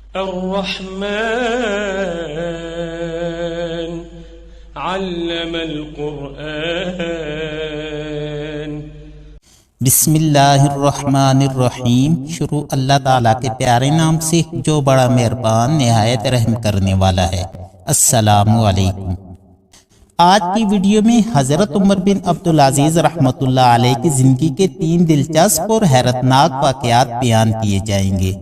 الرحمن علم القرآن۔ بسم اللہ الرحمن الرحیم۔ شروع اللہ تعالیٰ کے پیارے نام سے جو بڑا مہربان نہایت رحم کرنے والا ہے۔ السلام علیکم۔ آج کی ویڈیو میں حضرت عمر بن عبدالعزیز رحمۃ اللہ علیہ کی زندگی کے 3 دلچسپ اور حیرتناک واقعات بیان کیے جائیں گے۔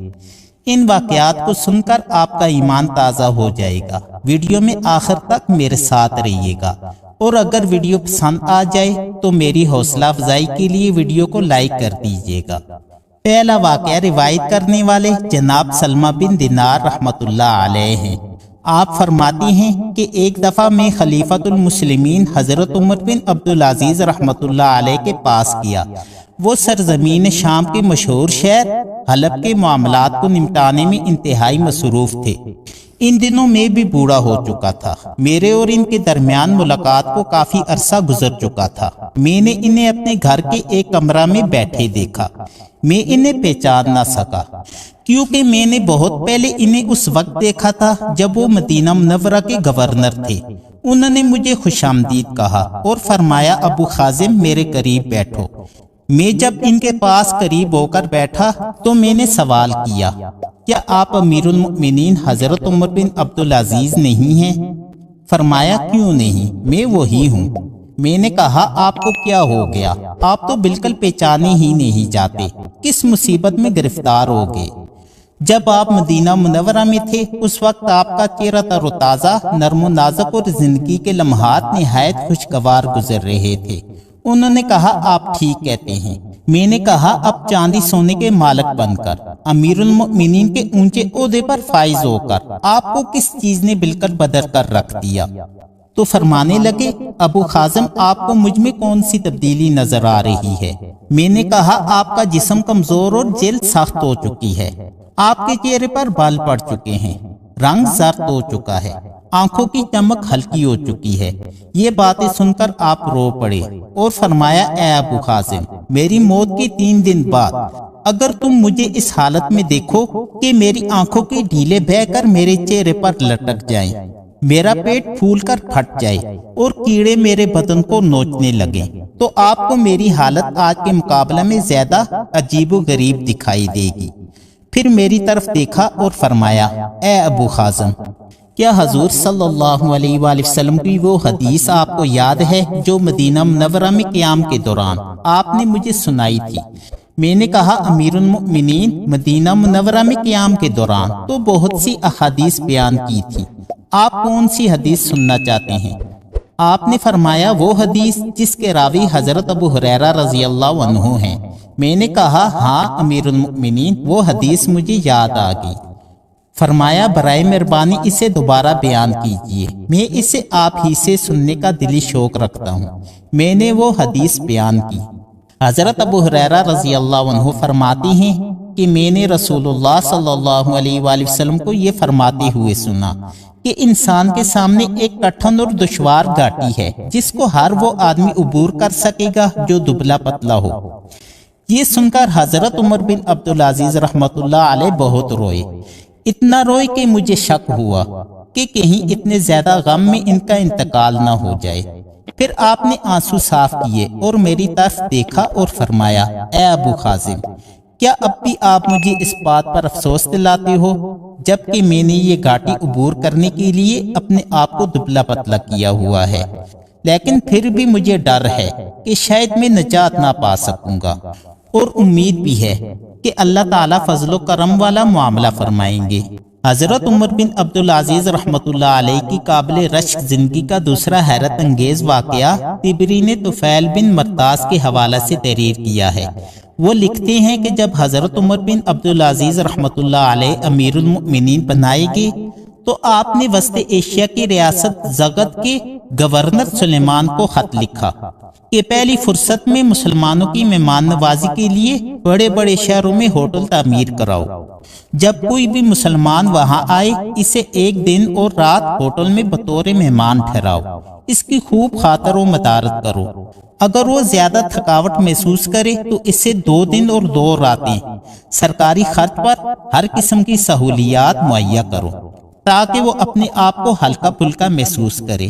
ان واقعات کو سن کر آپ کا ایمان تازہ ہو جائے گا۔ ویڈیو میں آخر تک میرے ساتھ رہیے گا، اور اگر ویڈیو پسند آ جائے تو میری حوصلہ افزائی کے لیے ویڈیو کو لائک کر دیجیے گا۔ پہلا واقعہ روایت کرنے والے جناب سلمہ بن دینار رحمۃ اللہ علیہ ہیں۔ آپ فرماتی ہیں کہ ایک دفعہ میں خلیفۃ المسلمین حضرت عمر بن عبدالعزیز رحمۃ اللہ علیہ کے پاس گیا۔ وہ سرزمین شام کے مشہور شہر حلب کے معاملات کو نمٹانے میں انتہائی مصروف تھے۔ ان دنوں میں بھی بوڑھا ہو چکا تھا۔ میرے اور ان کے درمیان ملاقات کو کافی عرصہ گزر چکا تھا۔ میں نے انہیں اپنے گھر کے ایک کمرہ میں بیٹھے دیکھا۔ میں انہیں پہچان نہ سکا، کیونکہ میں نے بہت پہلے انہیں اس وقت دیکھا تھا جب وہ مدینہ منورہ کے گورنر تھے۔ انہوں نے مجھے خوش آمدید کہا اور فرمایا، ابو خازم میرے قریب بیٹھو۔ میں جب ان کے پاس قریب ہو کر بیٹھا تو میں نے سوال کیا، کیا آپ امیر المؤمنین حضرت عمر بن عبدالعزیز نہیں ہیں؟ فرمایا، کیوں نہیں، میں وہی ہوں۔ میں نے کہا، آپ کو کیا ہو گیا؟ آپ تو بالکل پہچانے ہی نہیں جاتے، کس مصیبت میں گرفتار ہو گئے؟ جب آپ مدینہ منورہ میں تھے اس وقت آپ کا چہرہ تر و تازہ، نرم و نازک اور زندگی کے لمحات نہایت خوشگوار گزر رہے تھے۔ انہوں نے کہا، آپ ٹھیک کہتے ہیں۔ میں نے کہا، اب چاندی سونے کے مالک بن کر، امیر المؤمنین کے اونچے عہدے پر فائز ہو کر آپ کو کس چیز نے بالکل بدل کر رکھ دیا؟ تو فرمانے لگے، ابو خازم آپ کو مجھ میں کون سی تبدیلی نظر آ رہی ہے؟ میں نے کہا، آپ کا جسم کمزور اور جلد سخت ہو چکی ہے، آپ کے چہرے پر بال پڑ چکے ہیں، رنگ زرد ہو چکا ہے، آنکھوں کی چمک ہلکی ہو چکی ہے۔ یہ باتیں سن کر آپ رو پڑے اور فرمایا، اے ابو خازم، میری موت کے 3 دن بعد اگر تم مجھے اس حالت میں دیکھو کہ میری آنکھوں کے ڈھیلے بہہ کر میرے چہرے پر لٹک جائیں، میرا پیٹ پھول کر پھٹ جائے اور کیڑے میرے بدن کو نوچنے لگیں، تو آپ کو میری حالت آج کے مقابلے میں زیادہ عجیب و غریب دکھائی دے گی۔ پھر میری طرف دیکھا اور فرمایا، اے ابو خازم، کیا حضور صلی اللہ علیہ وآلہ وسلم کی وہ حدیث آپ کو یاد ہے جو مدینہ منورہ میں قیام کے دوران آپ نے مجھے سنائی تھی؟ میں نے کہا، امیر المؤمنین، مدینہ منورہ میں قیام کے دوران تو بہت سی احادیث بیان کی تھی، آپ کون سی حدیث سننا چاہتے ہیں؟ آپ نے فرمایا، وہ حدیث جس کے راوی حضرت ابو ہریرہ رضی اللہ عنہ ہیں۔ میں نے کہا، ہاں امیر المؤمنین، وہ حدیث مجھے یاد آ گئی۔ فرمایا، برائے مہربانی اسے دوبارہ بیان کیجیے، میں اسے آپ ہی سے سننے کا دلی شوق رکھتا ہوں۔ میں نے وہ حدیث بیان کی۔ حضرت ابو ہریرہ رضی اللہ عنہ فرماتی ہیں کہ میں نے رسول اللہ صلی اللہ علیہ وآلہ وسلم کو یہ فرماتے ہوئے سنا کہ انسان کے سامنے ایک کٹھن اور دشوار گھاٹی ہے جس کو ہر وہ آدمی عبور کر سکے گا جو دبلا پتلا ہو۔ یہ سن کر حضرت عمر بن عبدالعزیز رحمۃ اللہ علیہ بہت روئے، اتنا روئے کہ مجھے شک ہوا کہ کہیں اتنے زیادہ غم میں ان کا انتقال نہ ہو جائے۔ پھر آپ نے آنسو صاف کیے اور میری طرف دیکھا اور فرمایا، اے ابو خازم، کیا اب بھی آپ مجھے اس بات پر افسوس دلاتے ہو جبکہ میں نے یہ گھاٹی عبور کرنے کے لیے اپنے آپ کو دبلا پتلا کیا ہوا ہے؟ لیکن پھر بھی مجھے ڈر ہے کہ شاید میں نجات نہ پا سکوں گا، اور امید بھی ہے کہ اللہ تعالیٰ فضل و کرم والا معاملہ فرمائیں گے۔ حضرت عمر بن عبدالعزیز رحمۃ اللہ علیہ کی قابل رشک زندگی کا دوسرا حیرت انگیز واقعہ طبری نے طفیل بن مرتاز کے حوالے سے تحریر کیا ہے۔ وہ لکھتے ہیں کہ جب حضرت عمر بن عبدالعزیز رحمۃ اللہ علیہ امیر المؤمنین بنائے گئے تو آپ نے وسط ایشیا کی ریاست زغد کے گورنر سلیمان کو خط لکھا کہ پہلی فرصت میں مسلمانوں کی مہمان نوازی کے لیے بڑے بڑے شہروں میں ہوٹل تعمیر کراؤ۔ جب کوئی بھی مسلمان وہاں آئے اسے ایک دن اور رات ہوٹل میں بطور مہمان ٹھہراؤ، اس کی خوب خاطر و مدارت کرو۔ اگر وہ زیادہ تھکاوٹ محسوس کرے تو اس سے 2 دن اور 2 راتیں سرکاری خرچ پر ہر قسم کی سہولیات مہیا کرو تاکہ وہ اپنے آپ کو ہلکا پھلکا محسوس کرے۔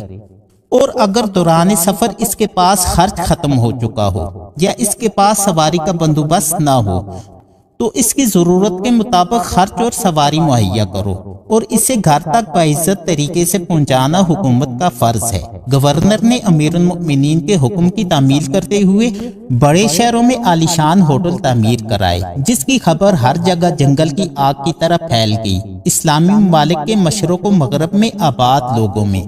اور اگر دوران سفر اس کے پاس خرچ ختم ہو چکا ہو یا اس کے پاس سواری کا بندوبست نہ ہو تو اس کی ضرورت کے مطابق خرچ اور سواری مہیا کرو اور اسے گھر تک باعزت طریقے سے پہنچانا حکومت کا فرض ہے۔ گورنر نے امیر المؤمنین کے حکم کی تعمیل کرتے ہوئے بڑے شہروں میں عالیشان ہوٹل تعمیر کرائے، جس کی خبر ہر جگہ جنگل کی آگ کی طرح پھیل گئی۔ اسلامی ممالک کے مشرق و مغرب میں آباد لوگوں میں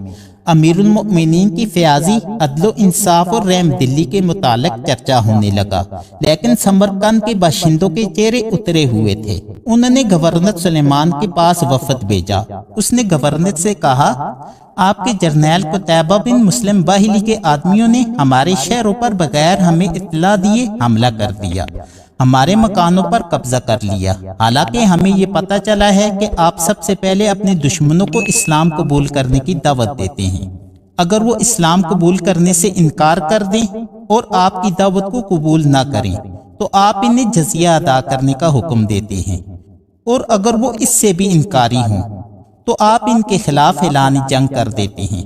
امیر المؤمنین کی فیاضی، عدل و انصاف اور رحم دلی کے متعلق چرچا ہونے لگا، لیکن سمرقند کے باشندوں کے چہرے اترے ہوئے تھے۔ انہوں نے گورنر سلیمان کے پاس وفد بھیجا۔ اس نے گورنر سے کہا، آپ کے جرنیل قتیبہ بن مسلم باہلی کے آدمیوں نے ہمارے شہروں پر بغیر ہمیں اطلاع دیے حملہ کر دیا، ہمارے مکانوں پر قبضہ کر لیا، حالانکہ ہمیں یہ پتہ چلا ہے کہ آپ سب سے پہلے اپنے دشمنوں کو اسلام قبول کرنے کی دعوت دیتے ہیں۔ اگر وہ اسلام قبول کرنے سے انکار کر دیں اور آپ کی دعوت کو قبول نہ کریں تو آپ انہیں جزیہ ادا کرنے کا حکم دیتے ہیں، اور اگر وہ اس سے بھی انکاری ہوں تو آپ ان کے خلاف اعلان جنگ کر دیتے ہیں۔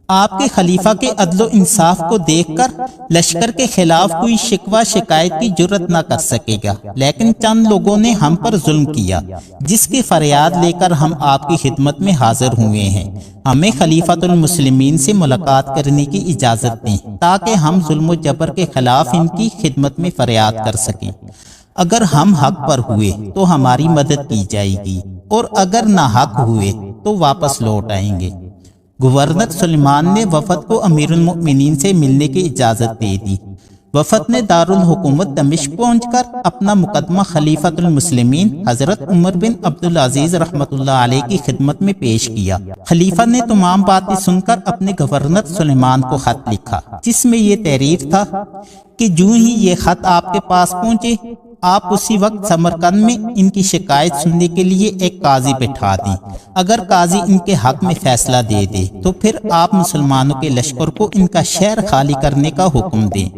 آپ کے خلیفہ کے عدل و انصاف کو دیکھ کر لشکر کے خلاف کوئی شکوہ شکایت کی جرت نہ کر سکے گا، لیکن چند لوگوں نے ہم پر ظلم کیا، جس کی فریاد لے کر ہم آپ کی خدمت میں حاضر ہوئے ہیں۔ ہمیں خلیفۃ المسلمین سے ملاقات کرنے کی اجازت دیں تاکہ ہم ظلم و جبر کے خلاف ان کی خدمت میں فریاد کر سکیں۔ اگر ہم حق پر ہوئے تو ہماری مدد کی جائے گی، اور اگر ناحق ہوئے تو واپس لوٹ آئیں گے۔ گورنر سلیمان نے وفد کو امیر المؤمنین سے ملنے کی اجازت دے دی۔ وفد نے دارالحکومت دمشق پہنچ کر اپنا مقدمہ خلیفۃ المسلمین حضرت عمر بن عبدالعزیز رحمۃ اللہ علیہ کی خدمت میں پیش کیا۔ خلیفہ نے تمام باتیں سن کر اپنے گورنر سلیمان کو خط لکھا، جس میں یہ تحریر تھا کہ جو ہی یہ خط آپ کے پاس پہنچے آپ اسی وقت سمرقند میں ان کی شکایت سننے کے لیے ایک قاضی بٹھا دیں۔ اگر قاضی ان کے حق میں فیصلہ دے دے تو پھر آپ مسلمانوں کے لشکر کو ان کا شہر خالی کرنے کا حکم دیں۔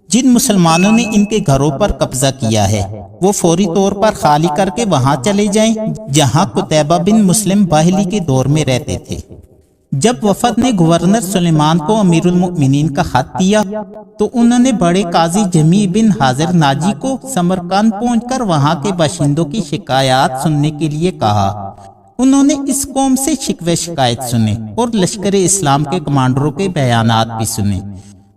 جن مسلمانوں نے ان کے گھروں پر قبضہ کیا ہے وہ فوری طور پر خالی کر کے وہاں چلے جائیں جہاں قتیبہ بن مسلم باہلی کے دور میں رہتے تھے۔ جب وفد نے گورنر سلیمان کو امیر المؤمنین کا خط دیا تو انہوں نے بڑے قاضی جمیع بن حاضر ناجی کو سمرقند پہنچ کر وہاں کے باشندوں کی شکایات سننے کے لیے کہا۔ انہوں نے اس قوم سے شکوے شکایت سنے اور لشکر اسلام کے کمانڈروں کے بیانات بھی سنے۔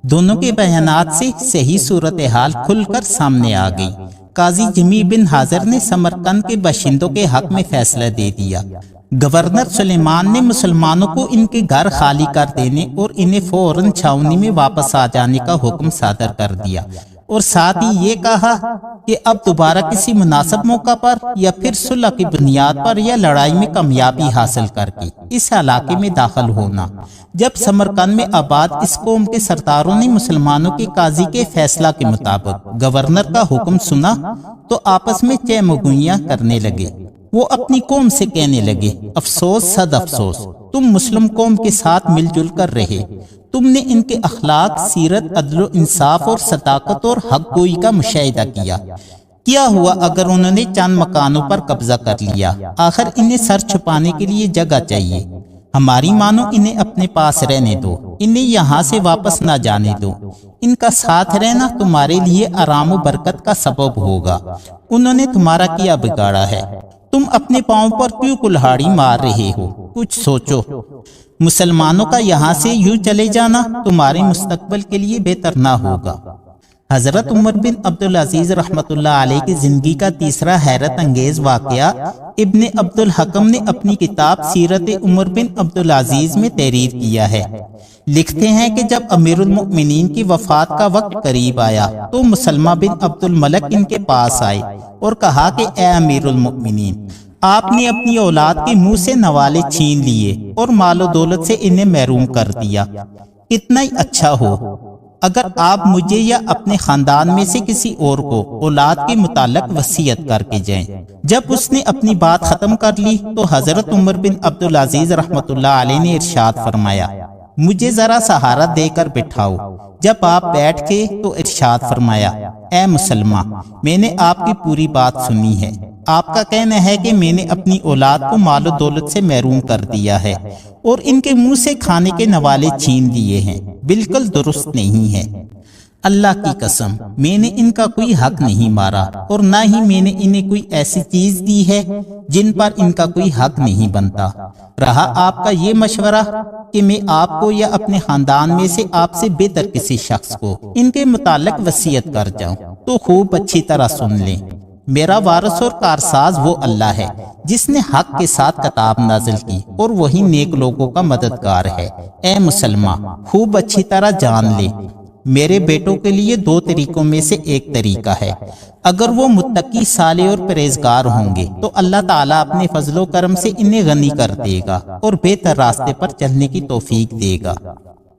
دونوں کے بیانات سے صحیح صورتحال کھل کر سامنے آ گئی۔ قاضی جمیع بن حاضر نے سمرقند کے باشندوں کے حق میں فیصلہ دے دیا۔ گورنر سلیمان نے مسلمانوں کو ان کے گھر خالی کر دینے اور انہیں فوراً چھاؤنی میں واپس آ جانے کا حکم صادر کر دیا، اور ساتھ ہی یہ کہا کہ اب دوبارہ کسی مناسب موقع پر یا پھر صلح کی بنیاد پر یا لڑائی میں کامیابی حاصل کر کے اس علاقے میں داخل ہونا۔ جب سمرقند میں آباد اس قوم کے سرداروں نے مسلمانوں کے قاضی کے فیصلہ کے مطابق گورنر کا حکم سنا تو آپس میں چہ مگوئیاں کرنے لگے۔ وہ اپنی قوم سے کہنے لگے، افسوس صد افسوس، تم مسلم قوم کے ساتھ مل جل کر رہے، تم نے ان کے اخلاق، سیرت، عدل و انصاف اور صداقت اور حق گوئی کا مشاہدہ کیا۔ کیا ہوا اگر انہوں نے چند مکانوں پر قبضہ کر لیا؟ آخر انہیں سر چھپانے کے لیے جگہ چاہیے۔ ہماری مانو انہیں اپنے پاس رہنے دو، انہیں یہاں سے واپس نہ جانے دو، ان کا ساتھ رہنا تمہارے لیے آرام و برکت کا سبب ہوگا۔ انہوں نے تمہارا کیا بگاڑا ہے؟ تم اپنے پاؤں پر کیوں کلہاڑی مار رہے ہو؟ کچھ سوچو۔ مسلمانوں کا یہاں سے یوں چلے جانا تمہارے مستقبل کے لیے بہتر نہ ہوگا۔ حضرت عمر بن عبدالعزیز رحمۃ اللہ علیہ کی زندگی کا تیسرا حیرت انگیز واقعہ ابن عبد الحکم نے اپنی کتاب سیرت عمر بن عبدالعزیز میں تحریر کیا ہے۔ لکھتے ہیں کہ جب امیر المؤمنین کی وفات کا وقت قریب آیا تو مسلمہ بن عبد الملک ان کے پاس آئے اور کہا کہ اے امیر المؤمنین، آپ نے اپنی اولاد کے منہ سے نوالے چھین لیے اور مال و دولت سے انہیں محروم کر دیا۔ کتنا ہی اچھا ہو اگر آپ مجھے یا اپنے خاندان میں سے کسی اور کو اولاد کے متعلق وصیت کر کے جائیں۔ جب اس نے اپنی بات ختم کر لی تو حضرت عمر بن عبدالعزیز رحمۃ اللہ علیہ نے ارشاد فرمایا، مجھے ذرا سہارا دے کر بٹھاؤ۔ جب آپ بیٹھ کے تو ارشاد فرمایا، اے مسلمہ، میں نے آپ کی پوری بات سنی ہے۔ آپ کا کہنا ہے کہ میں نے اپنی اولاد کو مال و دولت سے محروم کر دیا ہے اور ان کے منہ سے کھانے کے نوالے چھین دیے ہیں، بالکل درست نہیں ہے۔ اللہ کی قسم، میں نے ان کا کوئی حق نہیں مارا اور نہ ہی میں نے انہیں کوئی ایسی چیز دی ہے جن پر ان کا کوئی حق نہیں بنتا۔ رہا آپ کا یہ مشورہ کہ میں آپ کو یا اپنے خاندان میں سے آپ سے بہتر کسی شخص کو ان کے متعلق وصیت کر جاؤں تو خوب اچھی طرح سن لیں۔ میرا وارث اور کارساز وہ اللہ ہے جس نے حق کے ساتھ کتاب نازل کی اور وہی نیک لوگوں کا مددگار ہے۔ اے مسلمہ، خوب اچھی طرح جان لے، میرے بیٹوں کے لیے دو طریقوں میں سے ایک طریقہ ہے۔ اگر وہ متقی، صالح اور پرہیزگار ہوں گے تو اللہ تعالیٰ اپنے فضل و کرم سے انہیں غنی کر دے گا اور بہتر راستے پر چلنے کی توفیق دے گا،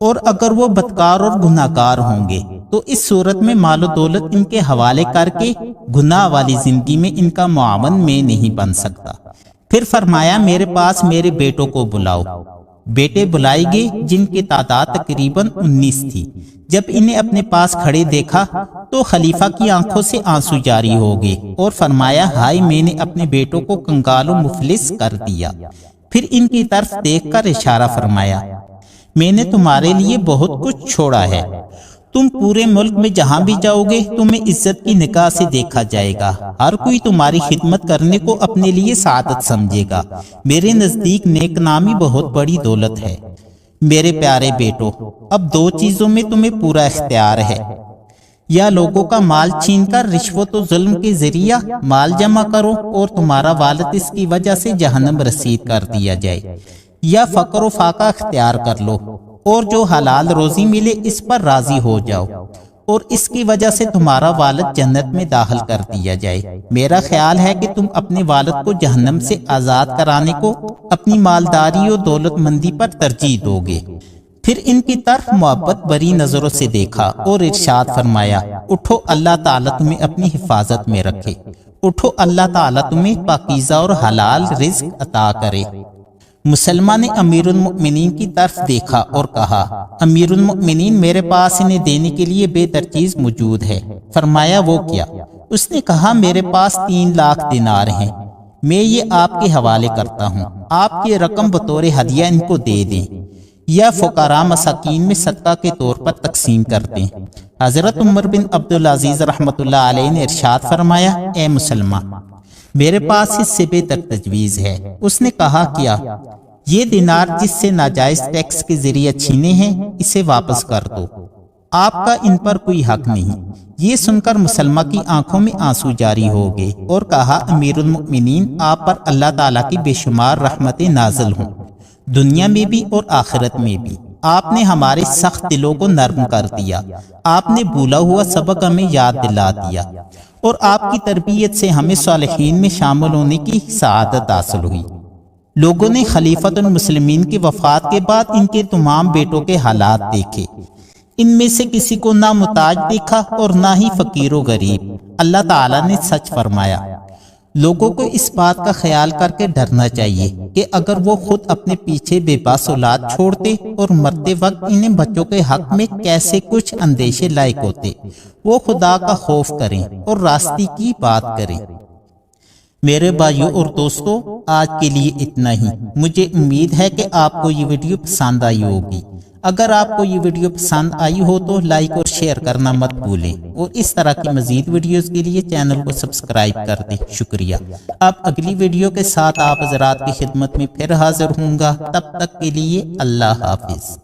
اور اگر وہ بدکار اور گناہ گار ہوں گے تو اس صورت میں مال و دولت ان کے حوالے کر کے گناہ والی زندگی میں ان کا معاون میں نہیں بن سکتا۔ پھر فرمایا، میرے پاس میرے بیٹوں کو بلاؤ۔ بیٹے بلائے گئے جن کی تعداد تقریباً 19 تھی۔ جب انہیں اپنے پاس کھڑے دیکھا تو خلیفہ کی آنکھوں سے آنسو جاری ہو گئے اور فرمایا، ہائے، میں نے اپنے بیٹوں کو کنگال و مفلس کر دیا۔ پھر ان کی طرف دیکھ کر اشارہ فرمایا، میں نے تمہارے لیے بہت کچھ چھوڑا ہے، تم پورے ملک میں جہاں بھی جاؤ گے تمہیں عزت کی نگاہ سے دیکھا جائے گا، ہر کوئی تمہاری خدمت کرنے کو اپنے لیے سعادت سمجھے گا۔ میرے نزدیک نیک نامی بہت بڑی دولت ہے۔ میرے پیارے بیٹو، اب دو چیزوں میں تمہیں پورا اختیار ہے، یا لوگوں کا مال چھین کر رشوت و ظلم کے ذریعہ مال جمع کرو اور تمہارا والد اس کی وجہ سے جہنم رسید کر دیا جائے، یا فقر و فاقہ اختیار کر لو اور جو حلال روزی ملے اس پر راضی ہو جاؤ اور اس کی وجہ سے تمہارا والد جنت میں داخل کر دیا جائے۔ میرا خیال ہے کہ تم اپنے والد کو جہنم سے آزاد کرانے کو اپنی مالداری اور دولت مندی پر ترجیح دو گے۔ پھر ان کی طرف محبت بری نظروں سے دیکھا اور ارشاد فرمایا، اٹھو، اللہ تعالیٰ تمہیں اپنی حفاظت میں رکھے، اٹھو، اللہ تعالیٰ تمہیں پاکیزہ اور حلال رزق عطا کرے۔ مسلمہ نے امیر المؤمنین کی طرف دیکھا اور کہا، امیر المؤمنین، میرے پاس انہیں دینے کے لیے بہتر چیز موجود ہے۔ فرمایا، وہ کیا؟ اس نے کہا، میرے پاس 3 لاکھ دینار ہیں، میں یہ آپ کے حوالے کرتا ہوں، آپ کی رقم بطور ہدیہ ان کو دے دیں یا فقراء مساکین میں صدقہ کے طور پر تقسیم کر دیں۔ حضرت عمر بن عبدالعزیز رحمۃ اللہ علیہ نے ارشاد فرمایا، اے مسلمہ، میرے پاس اس سے بہتر تجویز ہے۔ اس نے کہا، کیا؟ یہ دینار جس سے ناجائز ٹیکس کے ذریعے چھینے ہیں اسے واپس کر دو، آپ کا ان پر کوئی حق نہیں۔ یہ سن کر مسلمہ کی آنکھوں میں آنسو جاری ہو گئے اور کہا، امیر المؤمنین، آپ پر اللہ تعالیٰ کی بے شمار رحمتیں نازل ہوں، دنیا میں بھی اور آخرت میں بھی۔ آپ نے ہمارے سخت دلوں کو نرم کر دیا، آپ نے بھولا ہوا سبق ہمیں یاد دلا دیا اور آپ کی تربیت سے ہمیں صالحین میں شامل ہونے کی سعادت حاصل ہوئی۔ لوگوں نے خلیفۃ المسلمین کی وفات کے بعد ان کے تمام بیٹوں کے حالات دیکھے، ان میں سے کسی کو نہ محتاج دیکھا اور نہ ہی فقیر و غریب۔ اللہ تعالیٰ نے سچ فرمایا۔ لوگوں کو اس بات کا خیال کر کے ڈرنا چاہیے کہ اگر وہ خود اپنے پیچھے بے بس اولاد چھوڑتے اور مرتے وقت انہیں بچوں کے حق میں کیسے کچھ اندیشے لائق ہوتے، وہ خدا کا خوف کریں اور راستی کی بات کریں۔ میرے بھائیوں اور دوستوں، آج کے لیے اتنا ہی۔ مجھے امید ہے کہ آپ کو یہ ویڈیو پسند آئی ہوگی۔ اگر آپ کو یہ ویڈیو پسند آئی ہو تو لائک اور شیئر کرنا مت بھولیں اور اس طرح کی مزید ویڈیوز کے لیے چینل کو سبسکرائب کر دیں۔ شکریہ۔ اب اگلی ویڈیو کے ساتھ آپ حضرات کی خدمت میں پھر حاضر ہوں گا، تب تک کے لیے اللہ حافظ۔